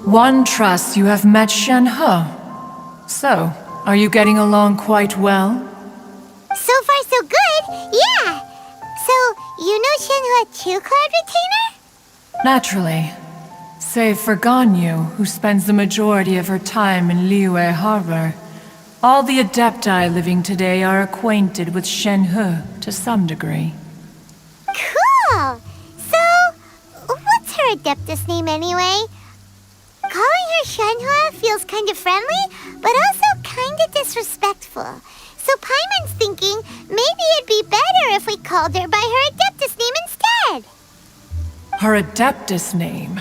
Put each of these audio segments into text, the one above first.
One trusts you have met Shenhe. So, are you getting along quite well? So far so good, yeah. So, you know Shenhe too, Cloud Retainer? Naturally. Save for Ganyu, who spends the majority of her time in Liyue Harbor. All the Adepti living today are acquainted with Shenhe to some degree. Cool! So, what's her Adeptus name anyway? Calling her Shenhe feels kind of friendly, but also kind of disrespectful. So Paimon's thinking maybe it'd be better if we called her by her Adeptus name instead. Her Adeptus name?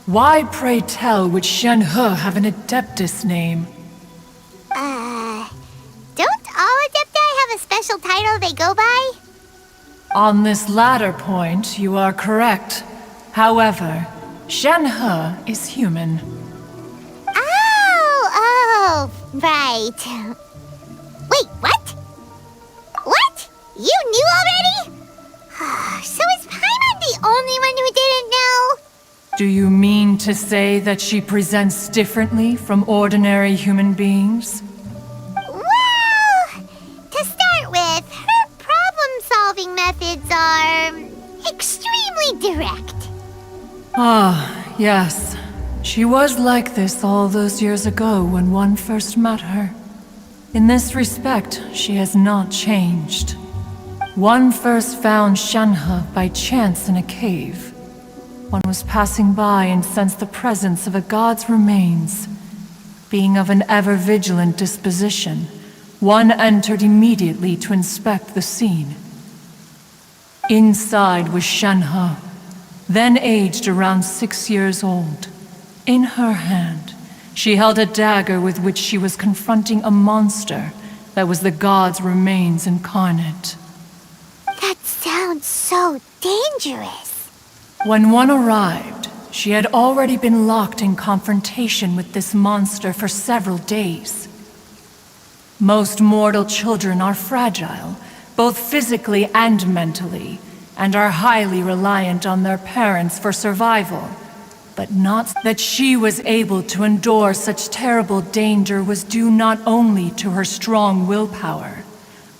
Why, pray tell, would Shenhe have an Adeptus name? Don't all Adepti have a special title they go by? On this latter point, you are correct. However, Shenhe is human. Oh, right. Wait, what? What? You knew already? So is Paimon the only one who didn't know? Do you mean to say that she presents differently from ordinary human beings? Well, to start with, her problem-solving methods are extremely direct. Ah, yes. She was like this all those years ago when one first met her. In this respect, she has not changed. One first found Shenhe by chance in a cave. One was passing by and sensed the presence of a god's remains. Being of an ever-vigilant disposition, one entered immediately to inspect the scene. Inside was Shenhe, then aged around 6 years old. In her hand, she held a dagger with which she was confronting a monster that was the god's remains incarnate. That sounds so dangerous. When one arrived, she had already been locked in confrontation with this monster for several days. Most mortal children are fragile, both physically and mentally, and are highly reliant on their parents for survival. But not that she was able to endure such terrible danger was due not only to her strong willpower,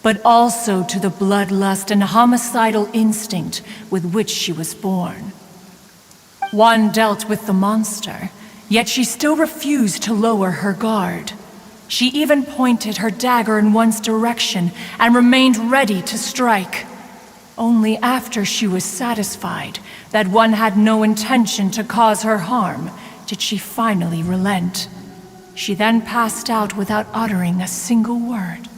but also to the bloodlust and homicidal instinct with which she was born. One dealt with the monster, yet she still refused to lower her guard. She even pointed her dagger in one's direction and remained ready to strike. Only after she was satisfied that one had no intention to cause her harm did she finally relent. She then passed out without uttering a single word.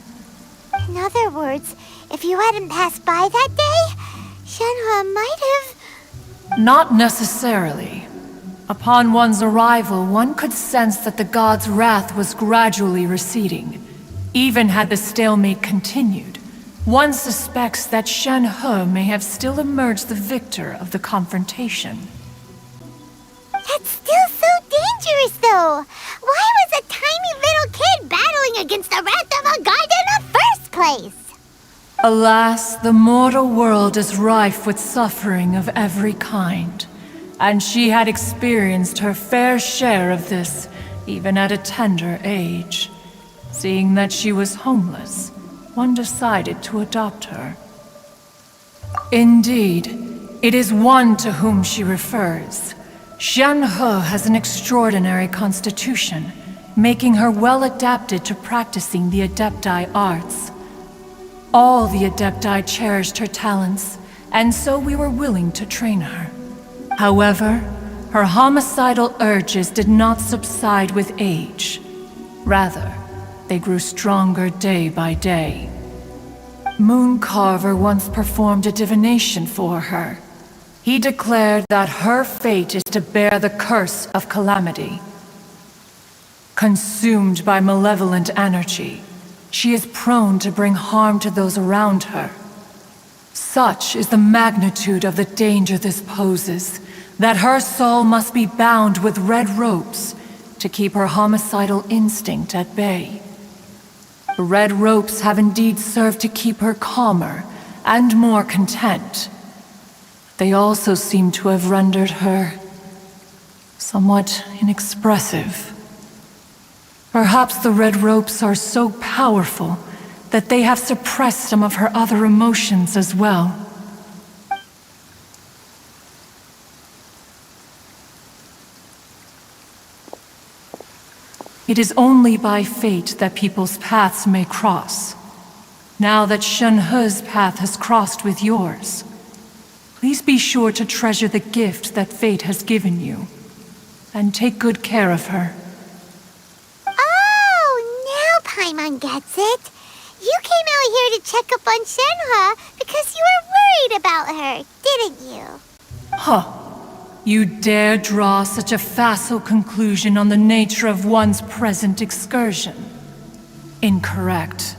In other words, if you hadn't passed by that day, Shenhe might have... Not necessarily. Upon one's arrival, one could sense that the god's wrath was gradually receding. Even had the stalemate continued, one suspects that Shenhe may have still emerged the victor of the confrontation. That's still so dangerous, though. Why was a tiny little kid battling against the wrath of a god in the first place? Alas, the mortal world is rife with suffering of every kind, and she had experienced her fair share of this, even at a tender age. Seeing that she was homeless, one decided to adopt her. Indeed, it is one to whom she refers. Shenhe has an extraordinary constitution, making her well adapted to practicing the Adepti arts. All the Adepti cherished her talents, and so we were willing to train her. However, her homicidal urges did not subside with age. Rather, they grew stronger day by day. Mooncarver once performed a divination for her. He declared that her fate is to bear the curse of calamity. Consumed by malevolent energy, she is prone to bring harm to those around her. Such is the magnitude of the danger this poses, that her soul must be bound with red ropes to keep her homicidal instinct at bay. The red ropes have indeed served to keep her calmer and more content. They also seem to have rendered her somewhat inexpressive. Perhaps the red ropes are so powerful that they have suppressed some of her other emotions as well. It is only by fate that people's paths may cross. Now that Shenhe's path has crossed with yours, please be sure to treasure the gift that fate has given you, and take good care of her. Oh, now Paimon gets it. You came out here to check up on Shenhe because you were worried about her, didn't you? Huh. You dare draw such a facile conclusion on the nature of one's present excursion? Incorrect.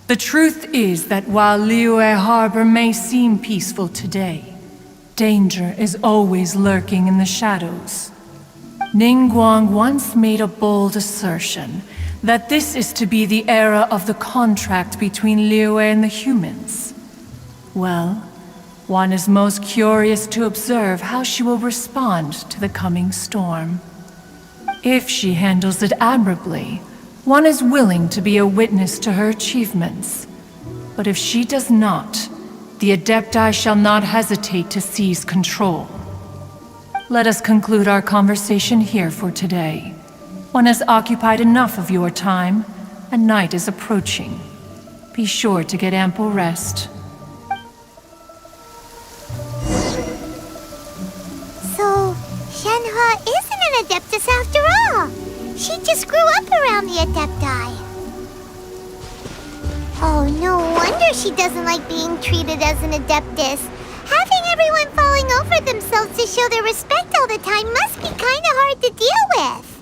The truth is that while Liyue Harbor may seem peaceful today, danger is always lurking in the shadows. Ningguang once made a bold assertion that this is to be the era of the contract between Liyue and the humans. Well, one is most curious to observe how she will respond to the coming storm. If she handles it admirably, one is willing to be a witness to her achievements. But if she does not, the Adepti shall not hesitate to seize control. Let us conclude our conversation here for today. One has occupied enough of your time, and night is approaching. Be sure to get ample rest. So, Shenhe isn't an Adeptus after all. She just grew up around the Adepti. Oh, no wonder she doesn't like being treated as an Adeptus. Having everyone falling over themselves to show their respect all the time must be kinda hard to deal with.